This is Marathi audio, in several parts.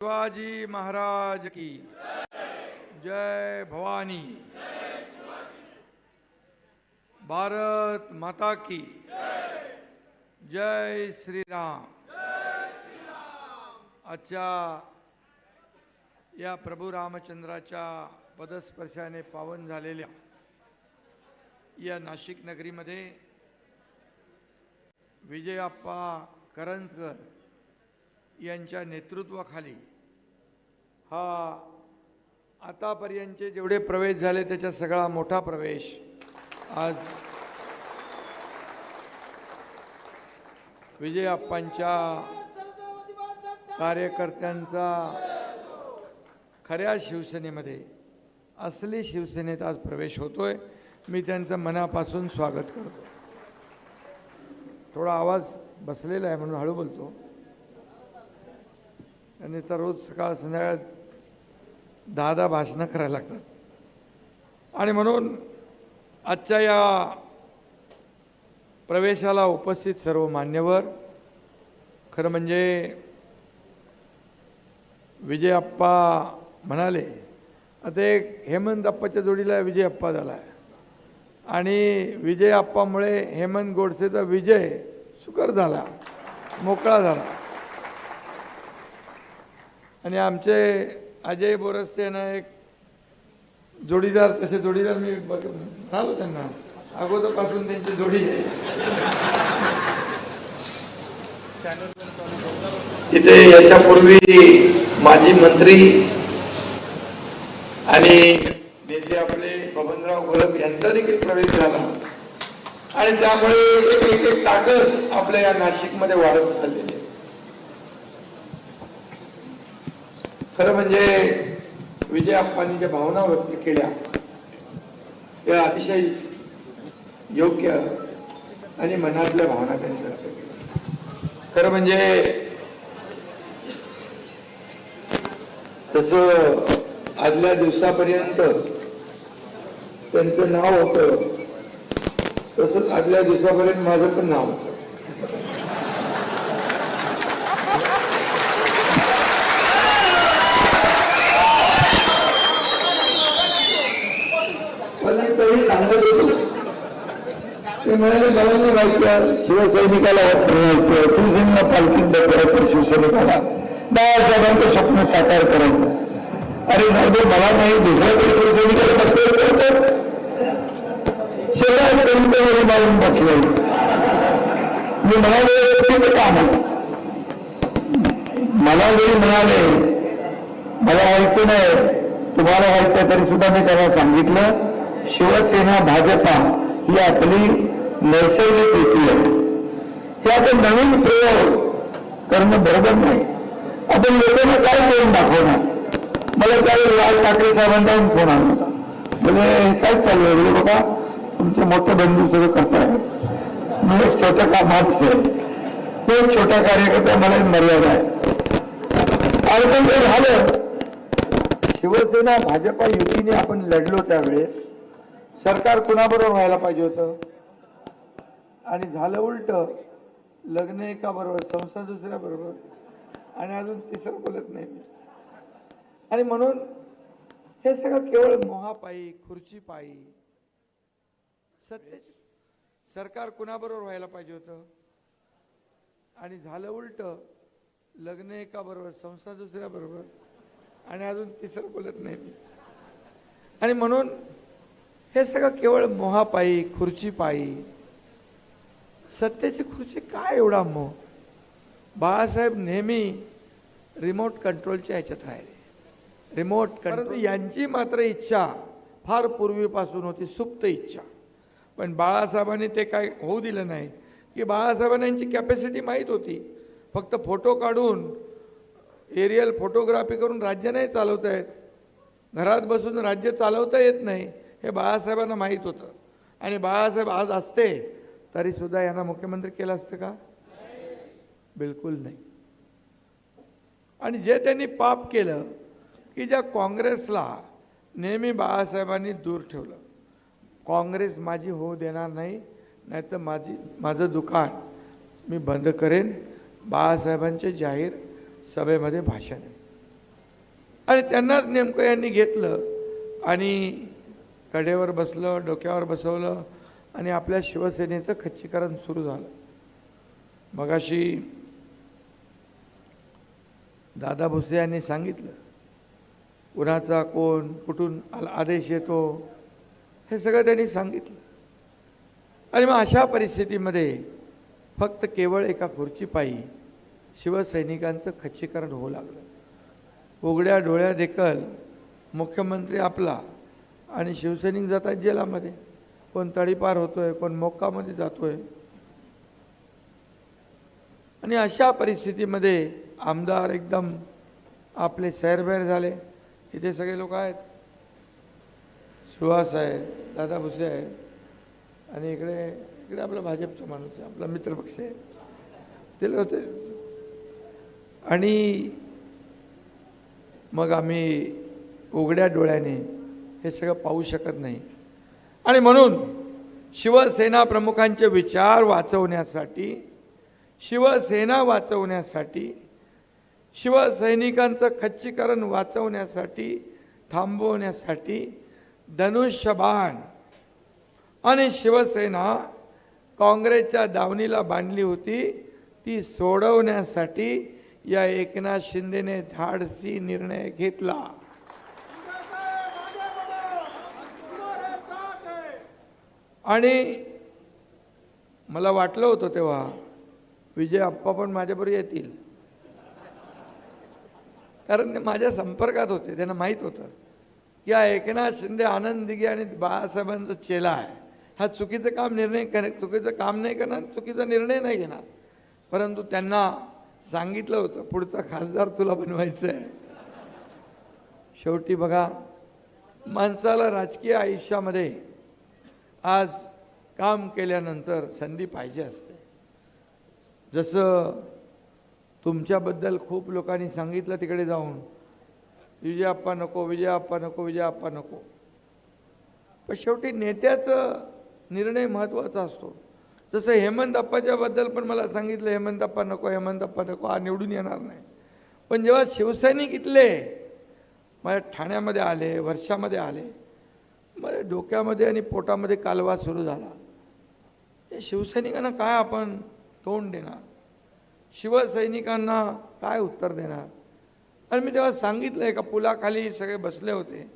शिवाजी महाराज की जय भवानी। भारत माता की जय श्री राम। आजच्या या प्रभू रामचंद्राच्या पदस्पर्शाने पावन झालेल्या या नाशिक नगरीमध्ये विजयाप्पा करंजकर यांच्या नेतृत्वाखाली हा आतापर्यंतचे जेवढे प्रवेश झाले त्याचा सगळा मोठा प्रवेश आज विजयाप्पांच्या कार्यकर्त्यांचा खऱ्या शिवसेनेमध्ये असली शिवसेनेत आज प्रवेश होतोय। मी त्यांचं मनापासून स्वागत करतो। थोडा आवाज बसलेला आहे म्हणून हळू बोलतो। आणि तर रोज सकाळ संध्याकाळ 10 भाषणं करायला लागतात आणि म्हणून आजच्या या प्रवेशाला उपस्थित सर्व मान्यवर, खरं म्हणजे विजयाप्पा म्हणाले आता एक हेमंतप्पाच्या जोडीला विजयाप्पा झाला आहे आणि विजयाप्पामुळे हेमंत गोडसेचा विजय सुकर झाला, मोकळा झाला। आणि आमचे अजय बोरस्ते ना एक जोडीदार, तसे जोडीदार मी सांगतो त्यांना अगोदरपासून त्यांची जोडी आहे। तिथे याच्यापूर्वी माजी मंत्री आणि नेते आपले बबनराव घोलप यांचा देखील प्रवेश झाला आणि त्यामुळे एक ताकद आपल्या या नाशिकमध्ये वाढत चाललेली आहे। खरं म्हणजे विजयाप्पांनी ज्या भावना व्यक्त केल्या त्या अतिशय योग्य आणि मनातल्या भावना त्यांनी व्यक्त केल्या। खरं म्हणजे तसं आदल्या दिवसापर्यंत त्यांचं नाव होतं, तसंच आदल्या दिवसापर्यंत माझं पण नाव होतं। ते म्हणाले मला नाही माहिती शिवसैनिकाला शिवसेनेला पालखीत बसवायचं, शिवसैनिकाला बाळासाहेबांचं स्वप्न साकार करायचं। अरे नाही मला नाही, दुसऱ्या शिवसैनिकाला शेजारी मारून बसले। मी म्हणाले काम मला जरी म्हणाले मला व्हायचं नाही, तुम्हाला व्हायचं तरी सुद्धा मी त्यांना सांगितलं शिवसेना भाजपा ही आपली नैसर्गिक युती आहे। हे आपण नवीन प्रयोग करणं बरोबर नाही। आपण लोकांना काय करून दाखवणार? मला त्यावेळी राज ठाकरे साहेबांचा फोन आला होता, म्हणजे काय चाललंय बघा तुमचे मोठे बंधू सगळं करताय, म्हणजे छोट्या कामात तो छोट्या कार्यकर्ता मला मर्यादा आहे। आणि ते झालं शिवसेना भाजपा युतीने आपण लढलो त्यावेळेस सरकार कुणाबरोबर व्हायला पाहिजे होतं आणि झालं उलट, लग्न एका बरोबर संस्था दुसऱ्या बरोबर आणि अजून तिसरं बोलत नाही। आणि म्हणून हे सगळं केवळ मोहापायी, खुर्चीपायी, सत्तेची सरकार कुणाबरोबर व्हायला पाहिजे होतं आणि झालं उलट, लग्न एका बरोबर संस्था दुसऱ्या बरोबर आणि अजून तिसरं बोलत नाही। आणि म्हणून हे सगळं केवळ मोहापायी, खुर्चीपायी, सत्तेची खुर्ची काय एवढा मोह? बाळासाहेब नेहमी रिमोट कंट्रोलच्या ह्याच्यात राहिले, रिमोट कंट्रोल। यांची मात्र इच्छा फार पूर्वीपासून होती, सुप्त इच्छा, पण बाळासाहेबांनी ते काय होऊ दिलं नाही। की बाळासाहेबांना यांची कॅपॅसिटी माहीत होती, फक्त फोटो काढून एरियल फोटोग्राफी करून राज्य नाही चालवता येत, घरात बसून राज्य चालवता येत नाही, हे बाळासाहेबांना माहीत होतं। आणि बाळासाहेब आज असते तरी सुद्धा यांना मुख्यमंत्री केलं असतं का? बिलकुल नाही। आणि जे त्यांनी पाप केलं की ज्या काँग्रेसला नेहमी बाळासाहेबांनी दूर ठेवलं, काँग्रेस माझी होऊ देणार नाही, नाहीतर माझं दुकान मी बंद करेन, बाळासाहेबांचे जाहीर सभेमध्ये भाषण आहे। आणि त्यांनाच नेमकं यांनी घेतलं आणि कडेवर बसलं, डोक्यावर बसवलं आणि आपल्या शिवसेनेचं खच्चीकरण सुरू झालं. मगाशी दादा भुसे यांनी सांगितलं कुणाचा कोण कुठून आदेश येतो हे सगळं त्यांनी सांगितलं. आणि मग अशा परिस्थितीमध्ये फक्त केवळ एका खुर्चीपायी शिवसैनिकांचं खच्चीकरण होऊ लागलं. उघड्या डोळ्या देखल मुख्यमंत्री आपला आणि शिवसैनिक जातात जेलामध्ये, कोण तडीपार होतोय, कोण मोक्कामध्ये जातोय. आणि अशा परिस्थितीमध्ये आमदार एकदम आपले सैरभैर झाले. इथे सगळे लोक आहेत, सुहास आहे, दादा भुसे आहे आणि इकडे इकडे आपला भाजपचा माणूस आहे, आपला मित्रपक्ष आहे, ते होते. आणि मग आम्ही उघड्या डोळ्याने हे सगळं पाहू शकत नाही. आणि म्हणून शिवसेना प्रमुखांचे विचार वाचवण्यासाठी, शिवसेना वाचवण्यासाठी, शिवसैनिकांचं खच्चीकरण वाचवण्यासाठी, थांबवण्यासाठी धनुष्यबाण आणि शिवसेना काँग्रेसच्या दावणीला बांधली होती ती सोडवण्यासाठी या एकनाथ शिंदेने धाडसी निर्णय घेतला. आणि मला वाटलं होतं तेव्हा विजय आप्पा पण माझ्याबरोबर येतील, कारण ते माझ्या संपर्कात होते. त्यांना माहीत होतं की हा एकनाथ शिंदे, आनंद दिघे आणि बाळासाहेबांचा चेला आहे. हा चुकीचं काम नाही करणार, चुकीचा निर्णय नाही घेणार. परंतु त्यांना सांगितलं होतं पुढचा खासदार तुला बनवायचं आहे. शेवटी बघा, माणसाला राजकीय आयुष्यामध्ये आज काम केल्यानंतर संधी पाहिजे असते. जसं तुमच्याबद्दल खूप लोकांनी सांगितलं तिकडे जाऊन, विजय आप्पा नको, विजय आप्पा नको, विजय आप्पा नको. पण शेवटी नेत्याचा निर्णय महत्त्वाचा असतो. जसं हेमंत अप्पाच्या बद्दल पण मला सांगितलं हेमंत अप्पा नको, हेमंत अप्पा नको, हा निवडून येणार नाही. पण जेव्हा शिवसैनिक इथले माझ्या ठाण्यामध्ये आले, वर्षामध्ये आले, माझ्या डोक्यामध्ये आणि पोटामध्ये कालवा सुरू झाला. हे शिवसैनिकांना काय आपण तोंड देणार, शिवसैनिकांना काय उत्तर देणार. आणि मी तेव्हा सांगितलं, एका पुलाखाली सगळे बसले होते,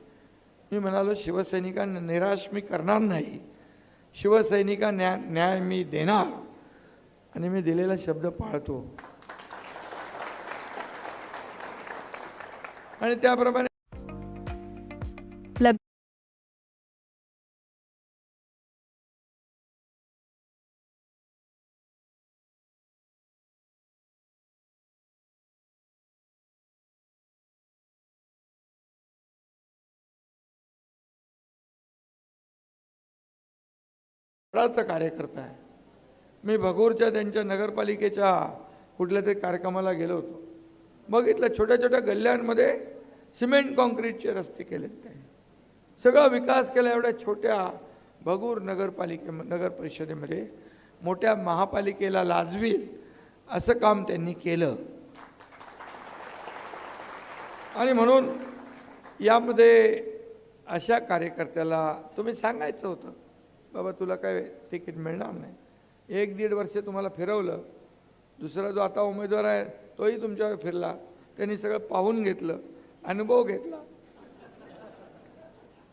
मी म्हणालो शिवसैनिकांना निराश मी करणार नाही, शिवसैनिकांना न्याय मी देणार आणि मी दिलेला शब्द पाळतो. आणि त्याप्रमाणे कार्यकर्ता आहे. मी भगूरच्या त्यांच्या नगरपालिकेच्या कुठल्या तरी कार्यक्रमाला गेलो होतो. बघितलं छोट्या छोट्या गल्ल्यांमध्ये सिमेंट कॉन्क्रीटचे रस्ते केलेत. ते सगळा विकास केला एवढ्या छोट्या भगूर नगर परिषदेमध्ये. मोठ्या महापालिकेला लाजवील असं काम त्यांनी केलं. आणि म्हणून यामध्ये अशा कार्यकर्त्याला तुम्ही सांगायचं होतं, बाबा तुला काय तिकीट मिळणार नाही. 1-1.5 वर्ष तुम्हाला फिरवलं. दुसरा जो आता उमेदवार आहे तोही तुमच्यावर फिरला, त्यांनी सगळं पाहून घेतलं, अनुभव घेतला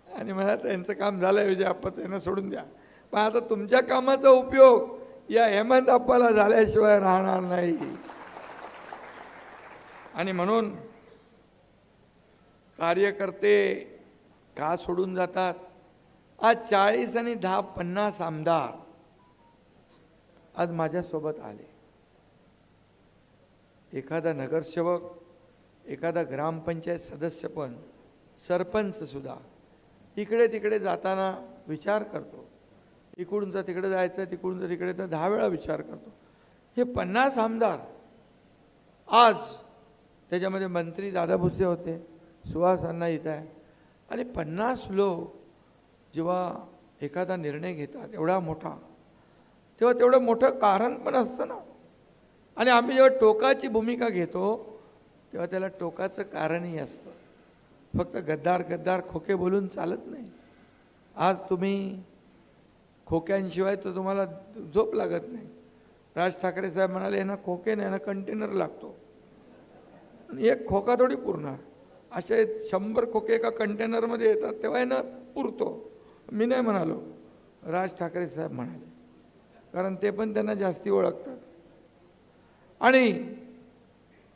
आणि मला त्यांचं काम झालं, विजय आप्पाचं यांना सोडून द्या. पण आता तुमच्या कामाचा उपयोग या हेमंत आप्पाला झाल्याशिवाय राहणार नाही. आणि म्हणून कार्यकर्ते का सोडून जातात. आज 40 आणि 10-50 आमदार आज माझ्यासोबत आले. एखादा नगरसेवक, एखादा ग्रामपंचायत सदस्य पण, सरपंच सुद्धा इकडे तिकडे जाताना विचार करतो, इकडून तर तिकडे जायचं, तिकडून तर तिकडे, तर 10 वेळा विचार करतो. हे 50 आमदार आज, त्याच्यामध्ये मंत्री दादा भुसे होते, सुहास अण्णा इथं आहे, आणि 50 लोक जेव्हा एखादा निर्णय घेतात एवढा मोठा, तेव्हा तेवढं मोठं कारण पण असतं ना. आणि आम्ही जेव्हा टोकाची भूमिका घेतो तेव्हा त्याला टोकाचं कारणही असतं. फक्त गद्दार गद्दार खोके बोलून चालत नाही. आज तुम्ही खोक्यांशिवाय तर तुम्हाला झोप लागत नाही. राज ठाकरे साहेब म्हणाले यांना खोके नाही, यांना कंटेनर लागतो. आणि एक खोका थोडी पुरणार. असे 100 खोके एका कंटेनरमध्ये येतात तेव्हा यांना पुरतो. मी नाही म्हणालो, राज ठाकरे साहेब म्हणाले, कारण ते पण त्यांना जास्ती ओळखतात. आणि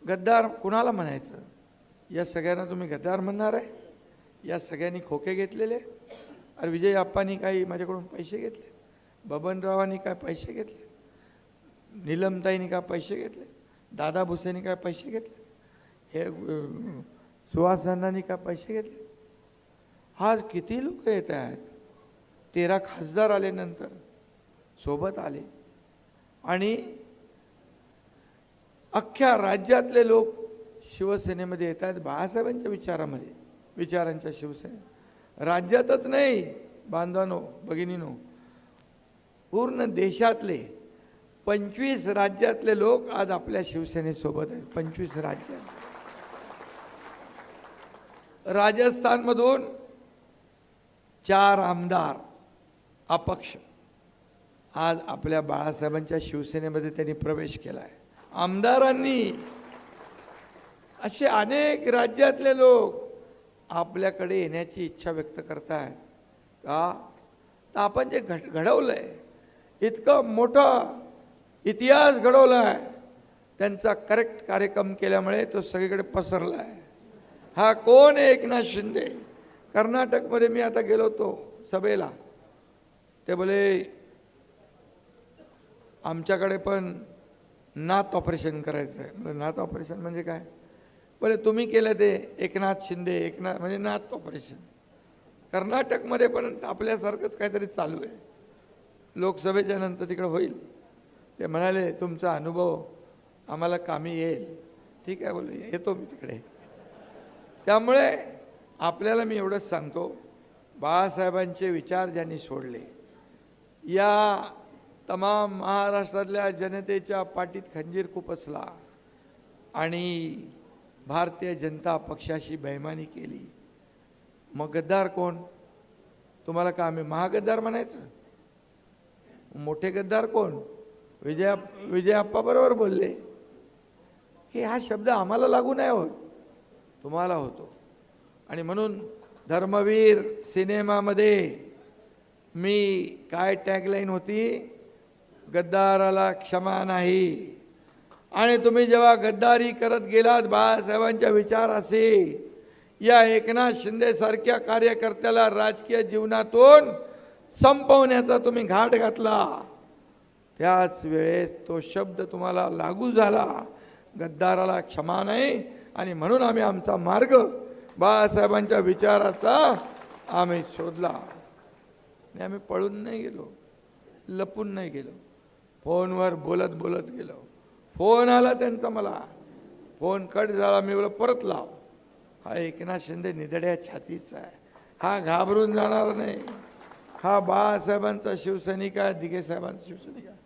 गद्दार कुणाला म्हणायचं? या सगळ्यांना तुम्ही गद्दार म्हणणार आहे? या सगळ्यांनी खोके घेतलेले? अरे विजय आप्पांनी काही माझ्याकडून पैसे घेतले, बबनरावांनी काय पैसे घेतले, नीलमताईंनी काय पैसे घेतले, दादा भुसेंनी काय पैसे घेतले, हे सुहास अण्णांनी काय पैसे घेतले? आज किती लोक येत आहेत. 13 खासदार आले, नंतर सोबत आले आणि अख्ख्या राज्यातले लोक शिवसेनेमध्ये येत आहेत. बाळासाहेबांच्या विचारांच्या शिवसेने राज्यातच नाही बांधवांनो, भगिनीनो, पूर्ण देशातले 25 राज्यातले लोक आज आपल्या शिवसेनेसोबत आहेत. 25 राज्यात. राजस्थानमधून 4 आमदार अपक्ष आज आपल्या बाळासाहेबांच्या शिवसेनेमध्ये त्यांनी प्रवेश केला आहे. आमदारांनी. असे अनेक राज्यातले लोक आपल्याकडे येण्याची इच्छा व्यक्त करतायत. का? तर आपण जे घडवलंय, इतकं मोठा इतिहास घडवलाय, त्यांचा करेक्ट कार्यक्रम केल्यामुळे तो सगळीकडे पसरला आहे. हा कोण आहे? एकनाथ शिंदे. कर्नाटकमध्ये मी आता गेलो होतो सभेला, ते बोले आमच्याकडे पण नात ऑपरेशन करायचं आहे. म्हणजे नात ऑपरेशन म्हणजे काय? बोले तुम्ही केलं ते एकनाथ शिंदे, एकनाथ म्हणजे नात ऑपरेशन. कर्नाटकमध्ये पण आपल्यासारखंच काहीतरी चालू आहे. लोकसभेच्या नंतर तिकडे होईल. ते म्हणाले तुमचा अनुभव आम्हाला कामी येईल. ठीक आहे बोले, येतो मी तिकडे. त्यामुळे आपल्याला मी एवढंच सांगतो, बाळासाहेबांचे विचार ज्यांनी सोडले, या तमाम महाराष्ट्रातल्या जनतेच्या पाठीत खंजीर खुपसला आणि भारतीय जनता पक्षाशी बेईमानी केली. मग गद्दार कोण? तुम्हाला का आम्ही महागद्दार म्हणायचं? मोठे गद्दार कोण? विजय आप्पा बरोबर बोलले की हा शब्द आम्हाला लागू नाही होत, तुम्हाला होतो. आणि म्हणून धर्मवीर सिनेमामध्ये मी काय टॅगलाईन होती? गद्दाराला क्षमा नाही. आणि तुम्ही जेव्हा गद्दारी करत गेलात बाळासाहेबांच्या विचाराशी, या एकनाथ शिंदे सारख्या कार्यकर्त्याला राजकीय जीवनातून संपवण्याचा तुम्ही घाट घातला, त्याच वेळेस तो शब्द तुम्हाला लागू झाला. गद्दाराला क्षमा नाही. आणि म्हणून आम्ही आमचा मार्ग बाळासाहेबांच्या विचाराचा आम्ही शोधला. आणि आम्ही पळून नाही गेलो, लपून नाही गेलो, फोनवर बोलत बोलत गेलो. फोन आला त्यांचा, मला फोन कट झाला, मी बोला परत लाव. हा एकनाथ शिंदे निधड्या छातीचा आहे, हा घाबरून जाणार नाही. हा बाळासाहेबांचा शिवसैनिक आहे, दिघे साहेबांचा शिवसैनिक आहे.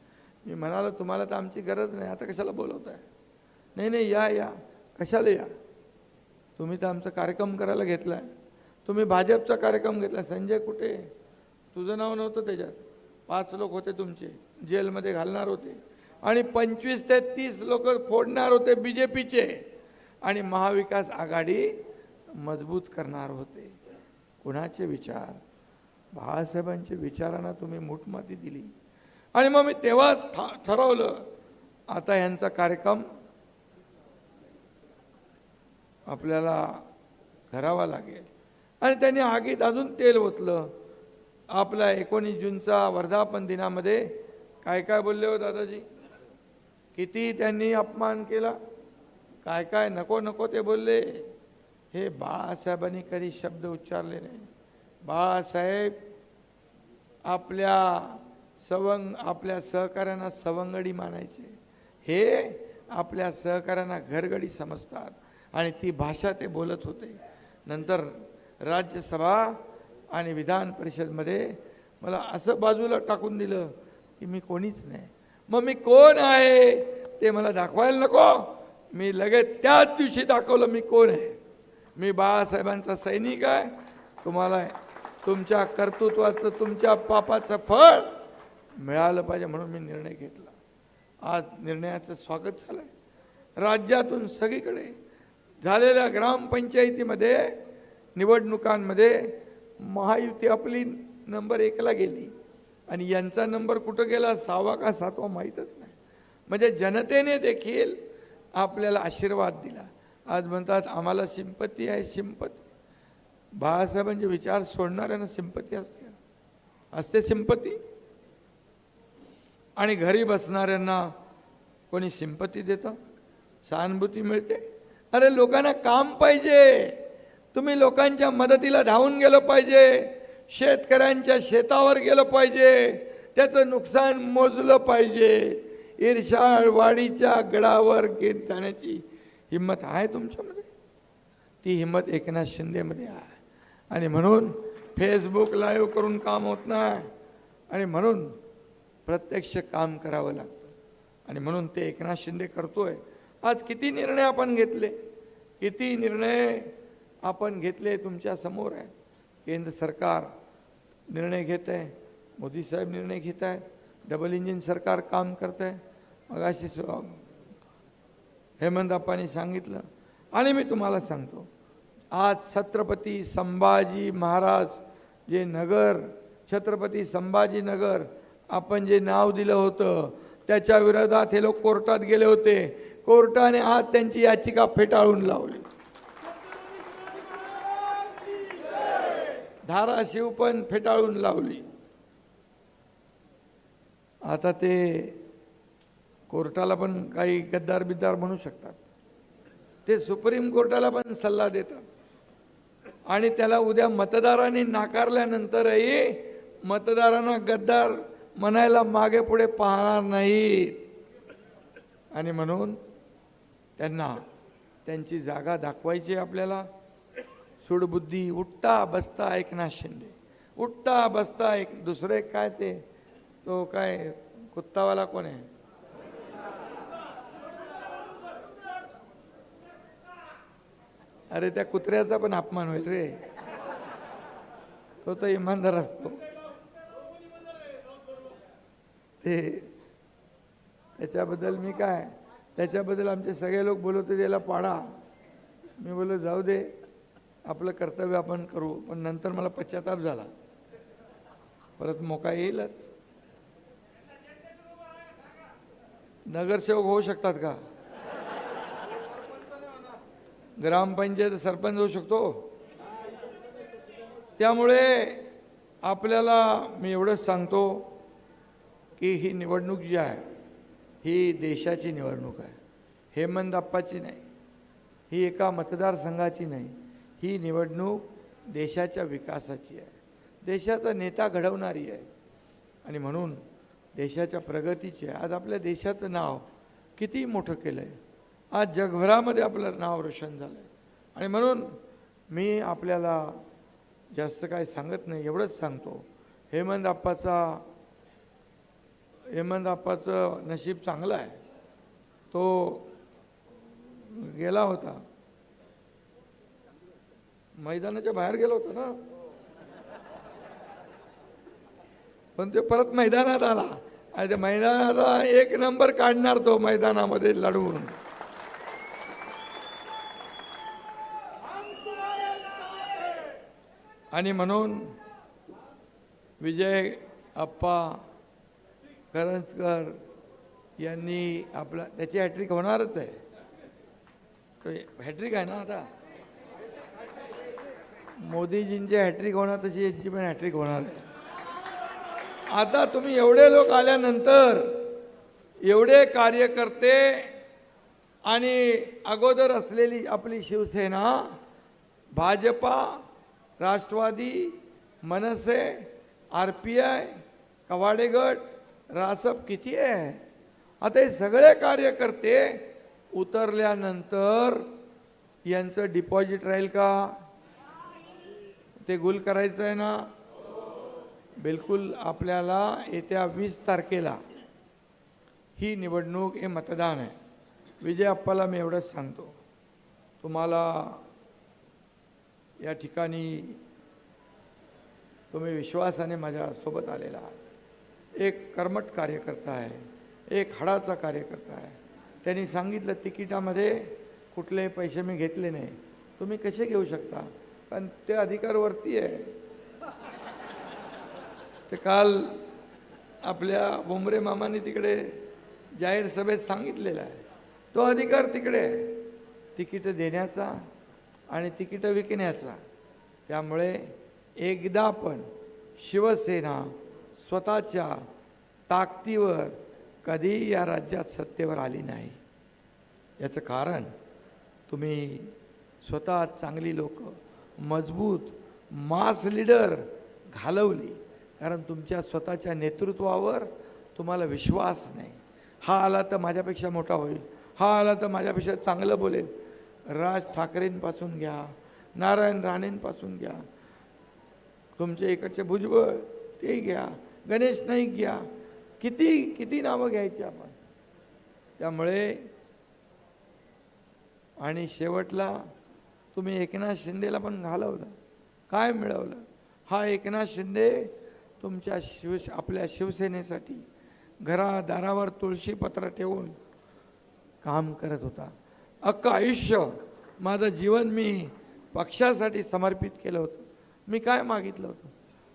मी म्हणालो तुम्हाला तर आमची गरज नाही, आता कशाला बोलवताय? नाही नाही, या कशाला या? तुम्ही तर आमचा कार्यक्रम करायला घेतलाय. तुम्ही भाजपचा कार्यक्रम घेतला. संजय कुठे? तुझं नाव नव्हतं त्याच्यात. 5 लोक होते तुमचे, जेलमध्ये घालणार होते. आणि 25 ते 30 लोक फोडणार होते BJPचे. आणि महाविकास आघाडी मजबूत करणार होते. कुणाचे विचार? बाळासाहेबांच्या विचारांना तुम्ही मूठमाती दिली. आणि मग मी तेव्हाच ठरवलं, आता यांचा कार्यक्रम आपल्याला करावा लागेल. आणि त्यांनी आगीत अजून तेल ओतलं. आपला 19 जूनचा वर्धापन दिनामध्ये काय काय बोलले हो दादाजी? किती त्यांनी अपमान केला, काय काय नको नको ते बोलले. हे बाळासाहेबांनी कधी शब्द उच्चारले नाही. बाळासाहेब आपल्या सहकाऱ्यांना सवंगडी मानायचे. हे आपल्या सहकाऱ्यांना घरगडी समजतात. आणि ती भाषा ते बोलत होते. नंतर राज्यसभा आणि विधान परिषदमध्ये मला असं बाजूला टाकून दिलं की मी कोणीच नाही. मग मी कोण आहे ते मला दाखवायला नको? मी लगेच त्याच दिवशी दाखवलं मी कोण आहे. मी बाळासाहेबांचा सैनिक आहे. तुम्हाला तुमच्या कर्तृत्वाचं, तुमच्या पापाचं फळ मिळालं पाहिजे म्हणून मी निर्णय घेतला. आज निर्णयाचं स्वागत झालंय. राज्यातून सगळीकडे झालेल्या ग्रामपंचायतीमध्ये निवडणुकांमध्ये महायुती आपली नंबर 1ला गेली आणि यांचा नंबर कुठं गेला, 6वा का 7वा माहीतच नाही. म्हणजे जनतेने देखील आपल्याला आशीर्वाद दिला. आज म्हणतात आम्हाला सिंपत्ती आहे. सिंपत्ती बाळासाहेबांचे विचार सोडणाऱ्यांना सिंपत्ती असते सिंपत्ती. आणि घरी बसणाऱ्यांना कोणी सिंपत्ती देतं, सहानुभूती मिळते. अरे लोकांना काम पाहिजे. तुम्ही लोकांच्या मदतीला धावून गेलं पाहिजे. शेतकऱ्यांच्या शेतावर गेलं पाहिजे. त्याचं नुकसान मोजलं पाहिजे. ईर्षाळ वाडीच्या गडावर घेत जाण्याची हिंमत आहे तुमच्यामध्ये. ती हिंमत एकनाथ शिंदेमध्ये आहे. आणि म्हणून फेसबुक लाईव्ह करून काम होत नाही आणि म्हणून प्रत्यक्ष काम करावं लागतं. आणि म्हणून ते एकनाथ शिंदे करतोय. आज किती निर्णय आपण घेतले, किती निर्णय आपण घेतले तुमच्या समोर आहे. केंद्र सरकार निर्णय घेत आहे, मोदी साहेब निर्णय घेत आहेत, डबल इंजिन सरकार काम करत आहे. मगाशी हेमंत अप्पांनी सांगितलं. आणि मी तुम्हाला सांगतो, आज छत्रपती संभाजी महाराज जे नगर, छत्रपती संभाजीनगर आपण जे नाव दिलं होतं त्याच्या विरोधात हे लोक कोर्टात गेले होते. कोर्टाने आज त्यांची याचिका फेटाळून लावली. धाराशिव पण फेटाळून लावली. आता ते कोर्टाला पण काही गद्दार बिद्दार म्हणू शकतात. ते सुप्रीम कोर्टाला पण सल्ला देतात. आणि त्याला उद्या मतदारांनी नाकारल्यानंतरही मतदारांना गद्दार म्हणायला मागे पुढे पाहणार नाहीत. आणि म्हणून त्यांना त्यांची जागा दाखवायची आपल्याला. सूडबुद्धी, उठता बसता एकनाथ शिंदे, उठता बसता एक. दुसरे काय ते तो काय कुत्तावाला कोण आहे, अरे त्या कुत्र्याचा पण अपमान होईल रे. तो तर इमानदार असतो. ते त्याच्याबद्दल मी काय, त्याच्याबद्दल आमचे सगळे लोक बोलवते त्याला पाडा. मी बोललो जाऊ दे, आपलं कर्तव्य आपण करू. पण नंतर मला पश्चाताप झाला. परत मोका येईलच. नगरसेवक होऊ शकतात का? ग्रामपंचायत सरपंच होऊ शकतो? त्यामुळे आपल्याला मी एवढंच सांगतो की ही निवडणूक जी आहे ही देशाची निवडणूक आहे. हेमंत अप्पाची नाही, ही एका मतदारसंघाची नाही. ही निवडणूक देशाच्या विकासाची आहे, देशाचा नेता घडवणारी आहे. आणि म्हणून देशाच्या प्रगतीची आहे. आज आपल्या देशाचं नाव किती मोठं केलं आहे. आज जगभरामध्ये आपलं नाव रोशन झालं आहे. आणि म्हणून मी आपल्याला जास्त काय सांगत नाही, एवढंच सांगतो, हेमंत अप्पाचं नशीब चांगलं आहे. तो गेला होता, मैदानाच्या बाहेर गेला होता ना, पण ते परत मैदानात आला. आणि त्या मैदानाचा 1 नंबर काढणार तो मैदानामध्ये लढवून. आणि म्हणून विजय अप्पा करंजकर यांनी आपला, त्याची हॅट्रिक होणारच आहे. तो हॅट्रिक आहे ना आता, मोदीजींची हॅट्रिक होणार तशी यांची पण हॅट्रिक होणार आहे. आता तुम्ही एवढे लोक आल्यानंतर, एवढे कार्यकर्ते आणि अगोदर असलेली आपली शिवसेना, भाजपा, राष्ट्रवादी, मनसे, RPI, कवाडे गट, रासप किती आहे. आता हे सगळे कार्यकर्ते उतरल्यानंतर यांचं डिपॉझिट राहील का? ते गुल करायचं आहे ना. बिलकुल. आपल्याला येत्या 20 तारखेला ही निवडणूक, हे मतदान आहे. विजय अप्पाला मी एवढंच सांगतो, तुम्हाला या ठिकाणी तुम्ही विश्वासाने माझ्यासोबत आलेला आहात. एक कर्मठ कार्यकर्ता आहे, एक हाडाचा कार्यकर्ता आहे. त्यांनी सांगितलं तिकिटामध्ये कुठलेही पैसे मी घेतले नाही. तुम्ही कसे घेऊ शकता? कारण ते अधिकारवरती आहे. ते काल आपल्या बोंबरे मामांनी तिकडे जाहीर सभेत सांगितलेलं आहे. तो अधिकार तिकडे आहे, तिकीट देण्याचा आणि तिकीट विकण्याचा. त्यामुळे एकदा पण शिवसेना स्वतःच्या ताकदीवर कधी या राज्यात सत्तेवर आली नाही. याचं कारण तुम्ही स्वतः चांगली लोक, मजबूत मास लीडर घालवली. कारण तुमच्या स्वतःच्या नेतृत्वावर तुम्हाला विश्वास नाही. हा आला तर माझ्यापेक्षा मोठा होईल, हा आला तर माझ्यापेक्षा चांगलं बोलेल. राज ठाकरेंपासून घ्या, नारायण राणेंपासून घ्या, तुमचे इकडचे भुजबळ ते घ्या, गणेश नाईक घ्या, किती किती नावं घ्यायची आपण. त्यामुळे आणि शेवटला तुम्ही एकनाथ शिंदेला पण घालवलं. काय मिळवलं? हा एकनाथ शिंदे तुमच्या आपल्या शिवसेनेसाठी घरादारावर तुळशीपत्र ठेवून काम करत होता. अख्खं आयुष्य माझं जीवन मी पक्षासाठी समर्पित केलं होतं. मी काय मागितलं होतं?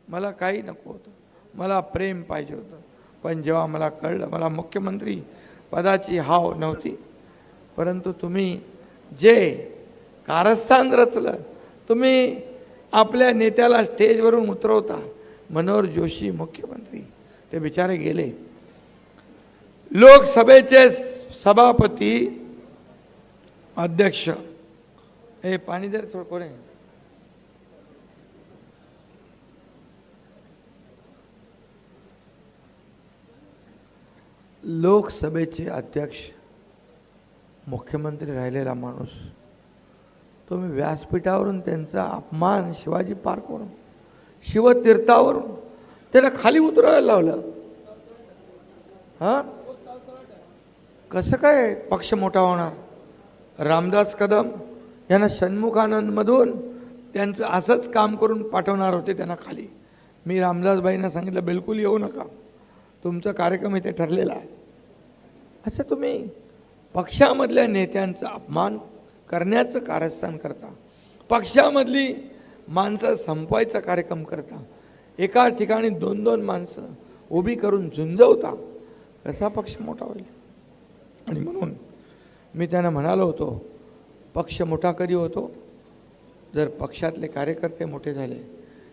मला काही नको होतं, मला प्रेम पाहिजे होतं. पण जेव्हा मला कळलं मला मुख्यमंत्री पदाची हाव नव्हती, परंतु तुम्ही जे कारस्थान रचलं, तुम्ही आपल्या नेत्याला स्टेजवरून उतरवता. मनोहर जोशी मुख्यमंत्री, ते बिचारे गेले. लोकसभेचे सभापती अध्यक्ष, हे पाणी दे थोडं कोणी. लोकसभेचे अध्यक्ष मुख्यमंत्री राहिलेला माणूस, तुम्ही व्यासपीठावरून त्यांचा अपमान शिवाजी पार्कवरून, शिवतीर्थावरून त्याला खाली उतरायला लावलं. हां, कसं काय पक्ष मोठा होणार? रामदास कदम यांना षण्मुखानंदमधून त्यांचं असंच काम करून पाठवणार होते त्यांना खाली. मी रामदासबाईंना सांगितलं बिलकुल येऊ नका, तुमचा कार्यक्रम इथे ठरलेला आहे. असं तुम्ही पक्षामधल्या नेत्यांचा अपमान करण्याचं कारस्थान करता, पक्षामधली माणसं संपवायचा कार्यक्रम करता, एका ठिकाणी 2-2 माणसं उभी करून झुंजवता. कसा पक्ष मोठा होईल? आणि म्हणून मी त्यांना म्हणालो होतो, पक्ष मोठा कधी होतो? जर पक्षातले कार्यकर्ते मोठे झाले.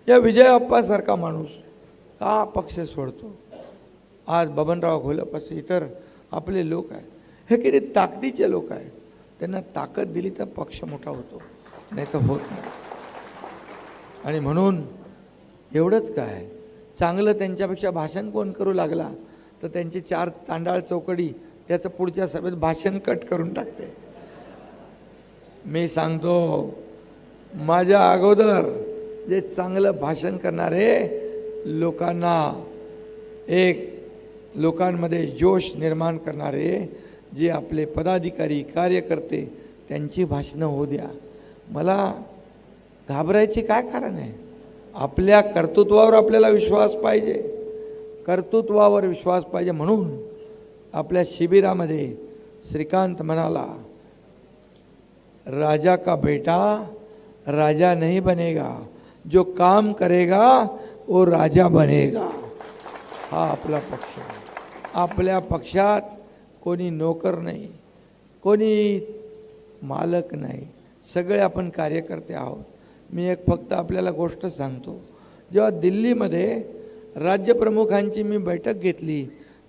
या विजयाप्पासारखा माणूस का पक्ष सोडतो? आज बबनराव घोलपासून इतर आपले लोक आहेत, हे किती ताकदीचे लोक आहेत. त्यांना ताकद दिली तर पक्ष मोठा होतो, नाही तर होत नाही. आणि म्हणून एवढंच काय, चांगलं त्यांच्यापेक्षा भाषण कोण करू लागला तर त्यांची 4 चांडाळ चौकडी त्याचं पुढच्या सभेत भाषण कट करून टाकते. मी सांगतो, माझ्या अगोदर जे चांगलं भाषण करणारे लोकांना, एक लोकांमध्ये जोश निर्माण करणारे जे आपले पदाधिकारी कार्यकर्ते, त्यांची भाषणं होऊ द्या. मला घाबरायची काय कारण आहे? आपल्या कर्तृत्वावर आपल्याला विश्वास पाहिजे, कर्तृत्वावर विश्वास पाहिजे. म्हणून आपल्या शिबिरामध्ये श्रीकांत म्हणाला, राजा का बेटा राजा नहीं बनेगा, जो काम करेगा वो राजा बनेगा. हा आपला पक्ष आहे. आपल्या पक्षात कोणी नोकर नाही, कोणी मालक नाही, सगळे आपण कार्यकर्ते आहोत. मी एक फक्त आपल्याला गोष्ट सांगतो. जेव्हा दिल्लीमध्ये राज्यप्रमुखांची मी बैठक घेतली,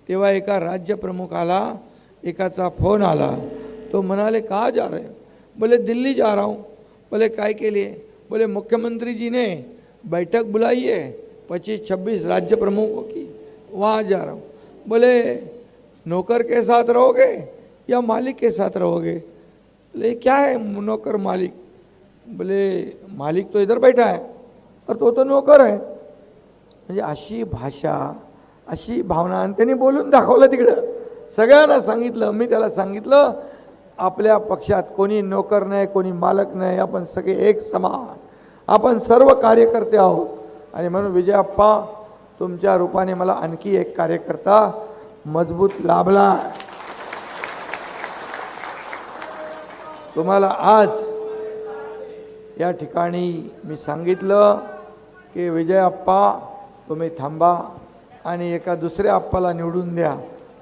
तेव्हा एका राज्यप्रमुखाला एकाचा फोन आला. तो म्हणाले, कहाँ जा रहे हो? बोले दिल्ली जा रहा हूँ. बोले काय के लिए? बोले मुख्यमंत्री जी ने बैठक बुलाई है 25-26 राज्य प्रमुखों की, वहाँ जा रहा हूँ. बोले नौकर के साथ रहोगे या मालिक के साथ रहोगे? बोले क्या है नौकर मालिक? बोले मालिक तो इधर बैठा है और तो नौकर है. म्हणजे अशी भाषा, अशी भावना. आणि त्यांनी बोलून दाखवलं तिकडं, सगळ्यांना सांगितलं. मी त्याला सांगितलं, आपल्या पक्षात कोणी नोकर नाही, कोणी मालक नाही, आपण सगळे एक समान. आपण सर्व कार्यकर्ते आहोत. आणि म्हणून विजयाप्पा, तुमच्या रूपाने मला आणखी एक कार्यकर्ता मजबूत लाभला. तुम्हाला आज या ठिकाणी मी सांगितलं की विजयाप्पा तुम्ही थांबा आणि एका दुसऱ्या आप्पाला निवडून द्या.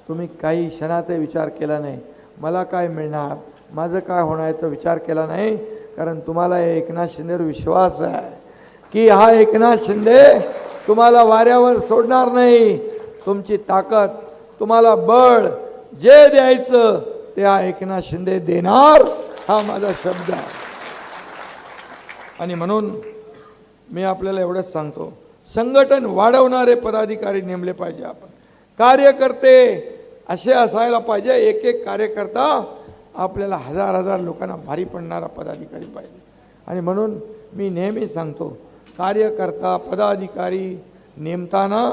तुम्ही काही क्षणाचा विचार केला नाही, मला काय मिळणार, माझं काय होणार याचा विचार केला नाही. कारण तुम्हाला एकनाथ शिंदेवर विश्वास आहे की हा एकनाथ शिंदे तुम्हाला वाऱ्यावर सोडणार नाही. तुमची ताकद, तुम्हाला बळ जे द्यायचं ते हा एकनाथ शिंदे देणार, हा माझा शब्द आहे. आणि म्हणून मी आपल्याला एवढंच सांगतो, संघटन वाढवणारे पदाधिकारी नेमले पाहिजे. आपण कार्यकर्ते असे असायला पाहिजे, एक एक कार्यकर्ता आपल्याला हजार हजार लोकांना भारी पडणारा पदाधिकारी पाहिजे. आणि म्हणून मी नेहमी सांगतो, कार्यकर्ता पदाधिकारी नेमताना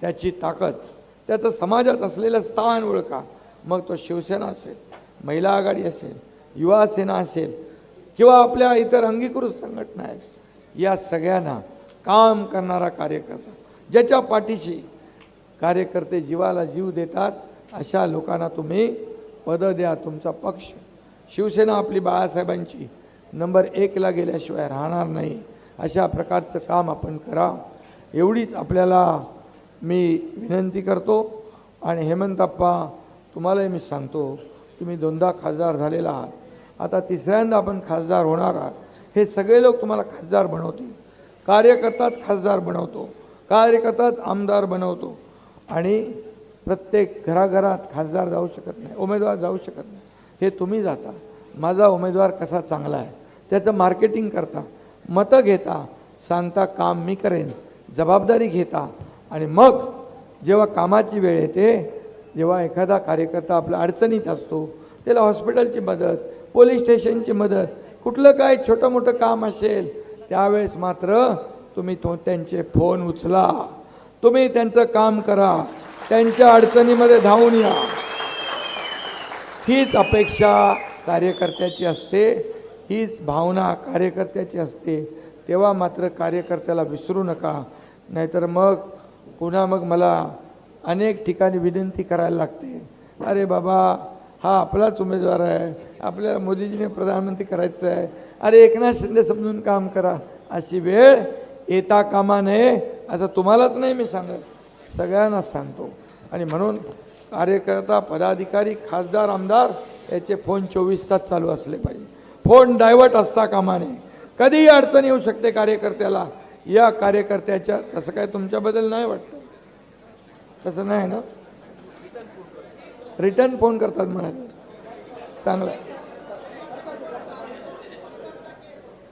त्याची ताकद, त्याचं समाजात असलेलं स्थान ओळखा. मग तो शिवसेना असेल, महिला आघाडी असेल, युवा सेना असेल किंवा आपल्या इतर अंगीकृत संघटना आहेत, या सगळ्यांना काम करणारा कार्यकर्ता, ज्याच्या पाठीशी कार्यकर्ते जीवाला जीव देतात, अशा लोकांना तुम्ही पदं द्या. तुमचा पक्ष शिवसेना आपली बाळासाहेबांची नंबर 1ला गेल्याशिवाय राहणार नाही. अशा प्रकारचं काम आपण करा, एवढीच आपल्याला मी विनंती करतो. आणि हेमंतप्पा, तुम्हालाही मी सांगतो, तुम्ही 2दा खासदार झालेला आहात, आता तिसऱ्यांदा आपण खासदार होणार आहात. हे सगळे लोक तुम्हाला खासदार बनवतील. कार्यकर्ताच खासदार बनवतो, कार्यकर्ताच आमदार बनवतो. आणि प्रत्येक घराघरात खासदार जाऊ शकत नाही, उमेदवार जाऊ शकत नाही. हे तुम्ही जाता, माझा उमेदवार कसा चांगला आहे त्याचं मार्केटिंग करता, मतं घेता, सांगता काम मी करेन, जबाबदारी घेता. आणि मग जेव्हा कामाची वेळ येते, जेव्हा एखादा कार्यकर्ता आपल्या अडचणीत असतो, त्याला हॉस्पिटलची मदत, पोलीस स्टेशनची मदत, कुठलं काय छोटं मोठं काम असेल, त्यावेळेस मात्र तुम्ही त्यांचे फोन उचला, तुम्ही त्यांचं काम करा, त्यांच्या अडचणीमध्ये धावून या. हीच अपेक्षा कार्यकर्त्याची असते, हीच भावना कार्यकर्त्याची असते. तेव्हा मात्र कार्यकर्त्याला विसरू नका, नाहीतर मग पुन्हा मला अनेक ठिकाणी विनंती करायला लागते, अरे बाबा हा आपलाच उमेदवार आहे, आपल्याला मोदीजीने प्रधानमंत्री करायचं आहे, अरे एकनाथ शिंदे समजून काम करा. अशी वेळ येता कामा नये, असं तुम्हालाच नाही मी सांगत, सगळ्यांनाच सांगतो. आणि म्हणून कार्यकर्ता पदाधिकारी खासदार आमदार याचे फोन 24 तास चालू असले पाहिजे. फोन डायव्हर्ट असता कामा नये. कधीही अडचण येऊ शकते कार्यकर्त्याला. या कार्यकर्त्याच्या, तसं काय तुमच्याबद्दल नाही वाटतं, तसं नाही ना, रिटर्न फोन करतात म्हणाले, चांगलं आहे,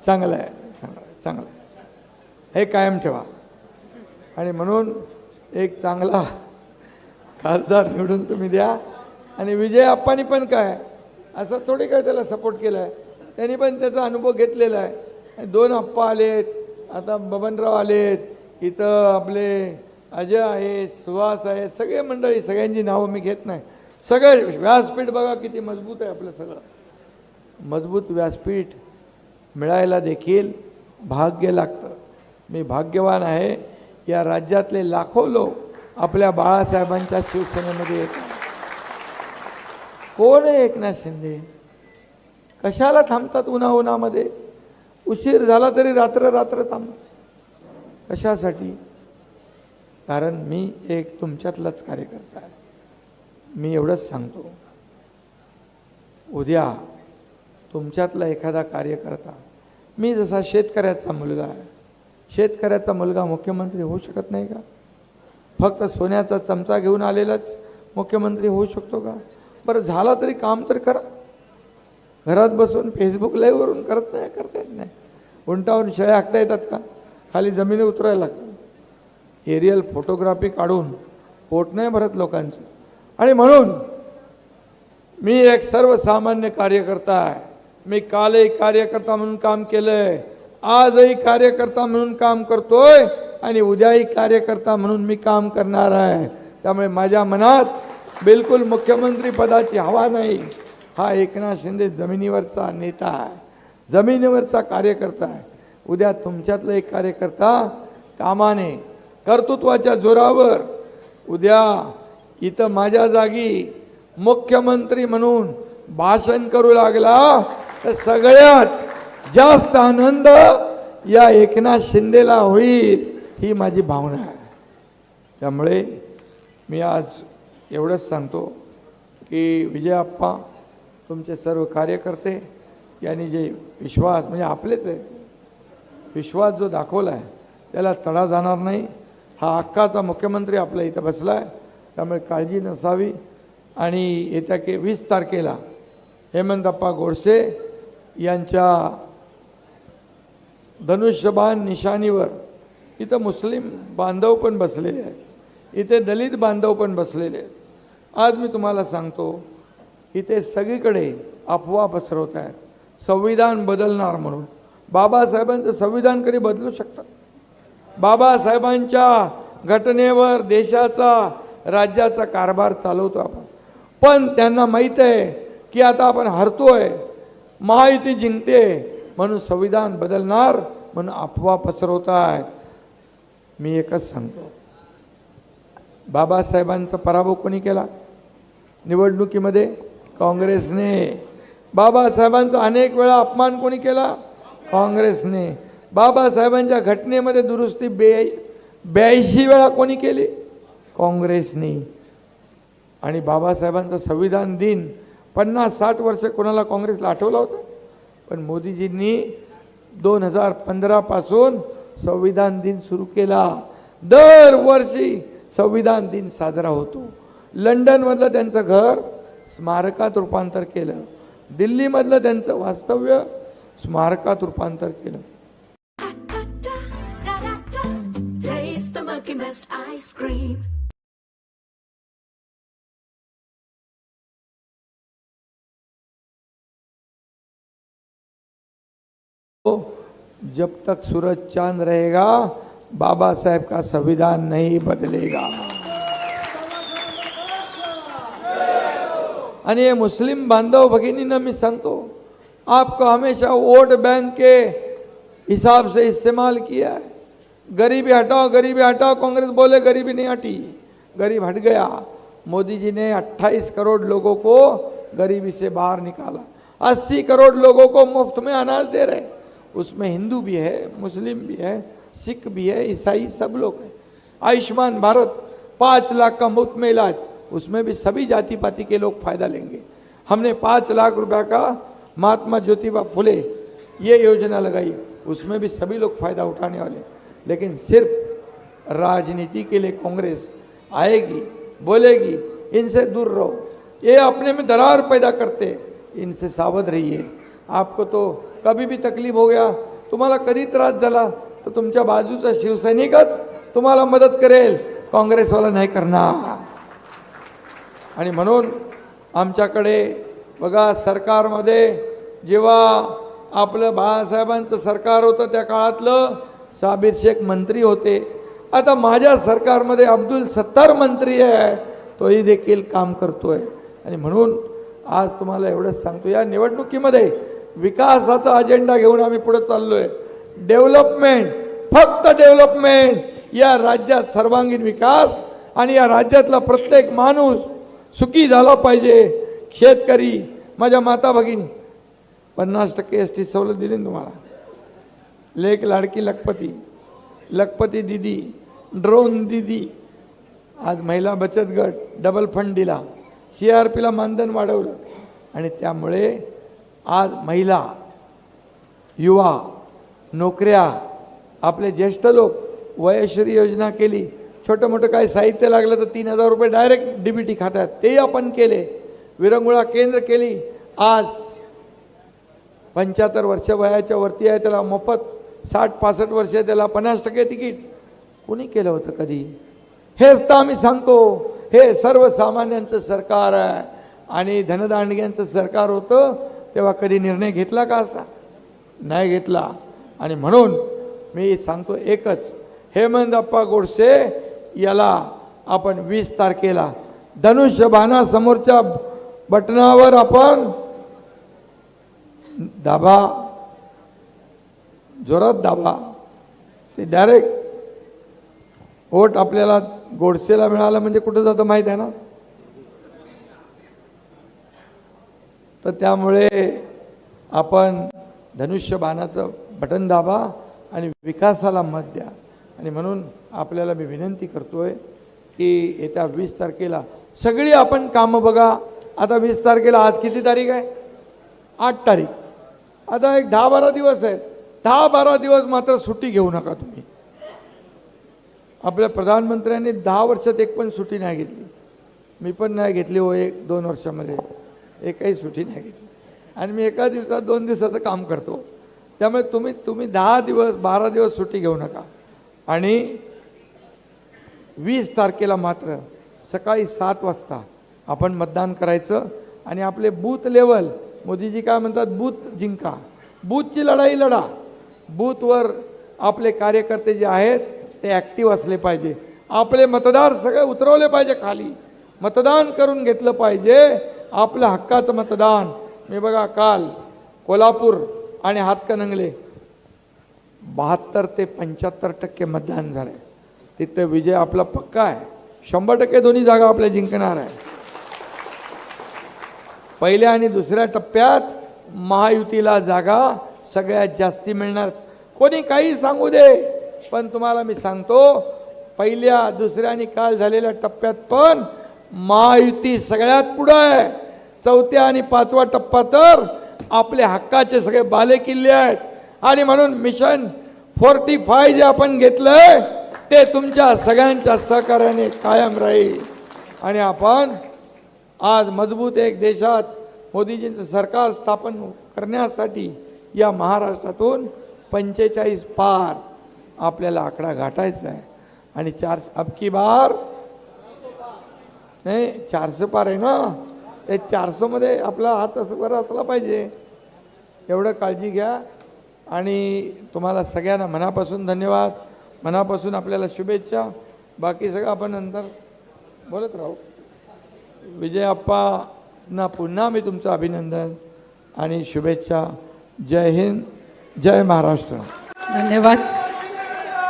चांगलं आहे, चांगलं आहे, चांगलं आहे, हे कायम ठेवा. आणि म्हणून एक चांगला खासदार निवडून तुम्ही द्या. आणि विजयाप्पांनी पण काय असं थोडी काय त्याला सपोर्ट केला आहे, त्यांनी पण त्याचा अनुभव घेतलेला आहे. 2 आप्पा आलेत, आता बबनराव आलेत, इथं आपले अजय आहे, सुहास आहे, सगळे मंडळी, सगळ्यांची नावं मी घेत नाही. सगळे व्यासपीठ बघा किती मजबूत आहे आपलं सगळं. मजबूत व्यासपीठ मिळायला देखील भाग्य लागतं. मी भाग्यवान आहे, या राज्यातले लाखो लोक आपल्या बाळासाहेबांच्या शिवसेनेमध्ये येतात. कोण आहे एकनाथ शिंदे? कशाला थांबतात उन्हामध्ये? उशीर झाला तरी रात्र रात्र थांबतात. कशासाठी? कारण मी एक तुमच्यातलाच कार्यकर्ता आहे. मी एवढंच सांगतो, उद्या तुमच्यातला एखादा कार्यकर्ता, मी जसा शेतकऱ्याचा मुलगा आहे, शेतकऱ्याचा मुलगा मुख्यमंत्री होऊ शकत नाही का? फक्त सोन्याचा चमचा घेऊन आलेलाच मुख्यमंत्री होऊ शकतो का? बरं झाला तरी काम तर करा. घरात बसून फेसबुक लाईव्हवरून करता येत नाही. उंटावरून शेळ्या हाकता येतात का? खाली जमिनी उतरायला लागतात. एरियल फोटोग्राफी काढून पोट नाही भरत लोकांचं. आणि म्हणून मी एक सर्वसामान्य कार्यकर्ता आहे. मी कालही कार्यकर्ता म्हणून काम केलंय, आजही कार्यकर्ता म्हणून काम करतोय आणि उद्याही कार्यकर्ता म्हणून मी काम करणार आहे. त्यामुळे माझ्या मनात बिलकुल मुख्यमंत्री पदाची हवा नाही. हा एकनाथ शिंदे जमिनीवरचा नेता आहे, जमिनीवरचा कार्यकर्ता आहे. उद्या तुमच्यातलं एक कार्यकर्ता कामाने कर्तृत्वाच्या जोरावर उद्या इथं माझ्या जागी मुख्यमंत्री म्हणून भाषण करू लागला तर सगळ्यात जास्त आनंद या एकनाथ शिंदेला होईल, ही माझी भावना आहे. त्यामुळे मी आज एवढंच सांगतो की विजयाप्पा, तुमचे सर्व कार्यकर्ते यांनी जे विश्वास, म्हणजे आपलेच आहे, विश्वास जो दाखवला आहे त्याला तडा जाणार नाही. हा हक्काचा मुख्यमंत्री आपल्या इथं बसला आहे, त्यामुळे काळजी नसावी. आणि येत्या 20 तारखेला हेमंतप्पा गोडसे यांच्या धनुष्यबाण निशाणीवर इथं मुस्लिम बांधव पण बसलेले आहेत, इथे दलित बांधव पण बसलेले आहेत. आज मी तुम्हाला सांगतो, इथे सगळीकडे अफवा पसरवत आहेत संविधान बदलणार म्हणून. बाबासाहेबांचं संविधान कधी बदलू शकतात? बाबासाहेबांच्या घटनेवर देशाचा, राज्याचा कारभार चालवतो आपण. पण त्यांना माहीत आहे की आता आपण हरतोय, महायुती जिंकते म्हणून संविधान बदलणार म्हणून अफवा पसरवत आहेत. मी एकच सांगतो, बाबासाहेबांचा पराभव कोणी केला? निवडणुकीमध्ये काँग्रेसने. बाबासाहेबांचा अनेक वेळा अपमान कोणी केला? काँग्रेसने. बाबासाहेबांच्या घटनेमध्ये दुरुस्ती 82 वेळा कोणी केली? काँग्रेसने. आणि बाबासाहेबांचा संविधान दिन 50-60 वर्ष कोणाला काँग्रेसला आठवला होता? पण मोदीजींनी 2015 पासून संविधान दिन सुरू केला. दरवर्षी संविधान दिन साजरा होतो. लंडनमधलं त्यांचं घर स्मारकात रूपांतर केलं, दिल्लीमधलं त्यांचं वास्तव्य स्मारकात रूपांतर केलं. Taste the Milky Mist ice cream. जब तक सूरज चांद रहेगा बाबा साहेब का संविधान नहीं बदलेगा. आणि ये मुस्लिम बांधव भगिनींना मी सांगतो, आपको हमेशा वोट बैंक के हिसाब से इस्तेमाल किया है. गरीबी हटाओ, गरीबी हटाओ, कांग्रेस बोले गरीबी नहीं हटी, गरीब हट गया. मोदी जी ने 28 करोड़ लोगों को गरीबी से बाहर निकाला. 80 करोड़ लोगों को मुफ्त में अनाज दे रहे. उसमें हिंदू भी है, मुस्लिम भी है, सिख भी है, ईसाई सब लोग हैं. आयुष्मान भारत 5 लाख का मुफ्त में इलाज, उसमें भी सभी जाति पाति के लोग फायदा लेंगे. हमने 5 लाख रुपया का महात्मा ज्योतिबा फुले ये योजना लगाई, उसमें भी सभी लोग फायदा उठाने वाले. लेकिन सिर्फ राजनीति के लिए कांग्रेस आएगी, बोलेगी, इनसे दूर रहो. ये अपने में दरार पैदा करते, इनसे सावध रहिए. आपको तो कभी भी तकलीफ हो गया, तुम्हाला कधी त्रास झाला तर तुमच्या बाजूचा शिवसैनिकच तुम्हाला मदत करेल, काँग्रेसवाला नाही करणार. आणि म्हणून आमच्याकडे बघा, सरकारमध्ये जेव्हा आपलं बाळासाहेबांचं सरकार होतं त्या काळातलं साबिर शेख मंत्री होते. आता माझ्या सरकारमध्ये अब्दुल सत्तार मंत्री आहे, तोही देखील काम करतोय. आणि म्हणून आज तुम्हाला एवढंच सांगतो, या निवडणुकीमध्ये विकासाचा अजेंडा घेऊन आम्ही पुढे चाललोय. डेव्हलपमेंट, फक्त डेव्हलपमेंट. या राज्यात सर्वांगीण विकास आणि या राज्यातला प्रत्येक माणूस सुखी झाला पाहिजे. शेतकरी, माझ्या माता भगिनी 50% ST सवलत दिली तुम्हाला. लेक लाडकी लखपती, लखपती दीदी, ड्रोन दीदी, आज महिला बचत गट डबल फंड दिला, CRPला मानधन वाढवलं. आणि त्यामुळे आज महिला, युवा, नोकऱ्या, आपले ज्येष्ठ लोक, वयश्री योजना केली. छोटं मोठं काय साहित्य लागलं तर 3000 रुपये डायरेक्ट DBT खात्यात, तेही आपण केले. विरंगुळा केंद्र केली. आज 75 वर्ष वयाच्या वरती आहे त्याला मोफत, 60-65 वर्ष त्याला 50% तिकीट. कोणी केलं होतं कधी? हेच तर आम्ही सांगतो, हे सर्वसामान्यांचं सरकार आहे. आणि धनदांडग्यांचं सरकार होतं तेव्हा कधी निर्णय घेतला का? असा नाही घेतला. आणि म्हणून मी सांगतो एकच, हेमंतप्पा गोडसे याला आपण 20 तारखेला धनुष्यबाणासमोरच्या बटनावर आपण दाबा. जोरात दाबा. ते डायरेक्ट वोट आपल्याला गोडसेला मिळालं म्हणजे कुठं जातं माहीत आहे ना. तर त्यामुळे आपण धनुष्यबाणाचं बटन दाबा आणि विकासाला मत द्या. आणि म्हणून आपल्याला मी विनंती करतोय की येत्या 20 तारखेला सगळी आपण कामं बघा. आता 20 तारखेला आज किती तारीख आहे? 8 तारीख. आता एक 10-12 दिवस आहेत. 10-12 दिवस मात्र सुट्टी घेऊ नका तुम्ही. आपल्या प्रधानमंत्र्यांनी 10 वर्षात एक पण सुट्टी नाही घेतली. मी पण नाही घेतली हो. 1-2 वर्षामध्ये एकही सुट्टी नाही घेतली. आणि मी एका दिवसात 2 दिवसाचं काम करतो. त्यामुळे तुम्ही 10 दिवस 12 दिवस सुट्टी घेऊ नका. आणि 20 तारखेला मात्र सकाळी 7 वाजता आपण मतदान करायचं. आणि आपले बूथ लेवल, मोदीजी काय म्हणतात, बूथ जिंका, बूथची लढाई लढा. बूथवर आपले कार्यकर्ते जे आहेत ते ॲक्टिव्ह असले पाहिजे. आपले मतदार सगळे उतरवले पाहिजे खाली, मतदान करून घेतलं पाहिजे. आपलं हक्काचं मतदान. मी बघा काल कोल्हापूर आणि हातकणंगले 72 ते 75% मतदान झालं. तिथे विजय आपला पक्का आहे. 100% दोन्ही जागा आपल्या जिंकणार आहे. पहिल्या आणि दुसऱ्या टप्प्यात महायुतीला जागा सगळ्यात जास्ती मिळणार. कोणी काही सांगू दे, पण तुम्हाला मी सांगतो, पहिल्या दुसऱ्या आणि काल झालेल्या टप्प्यात पण महायुती सगळ्यात पुढं आहे. चौथ्या आणि 5वा टप्पा तर आपले हक्काचे सगळे बाले किल्ले आहेत. आणि म्हणून मिशन 45 जे आपण घेतलंय ते तुमच्या सगळ्यांच्या सहकार्याने कायम राहील. आणि आपण आज मजबूत एक देशात मोदीजींचं सरकार स्थापन करण्यासाठी या महाराष्ट्रातून 45 पार आपल्याला आकडा गाठायचा आहे. आणि अब की बार नाही 400 पार आहे ना. ते 400 मध्ये आपला हात वर असला पाहिजे. एवढं काळजी घ्या. आणि तुम्हाला सगळ्यांना मनापासून धन्यवाद, मनापासून आपल्याला शुभेच्छा. बाकी सगळं आपण नंतर बोलत राहू. विजय अप्पांना पुन्हा मी तुमचं अभिनंदन आणि शुभेच्छा. जय हिंद, जय महाराष्ट्र. धन्यवाद.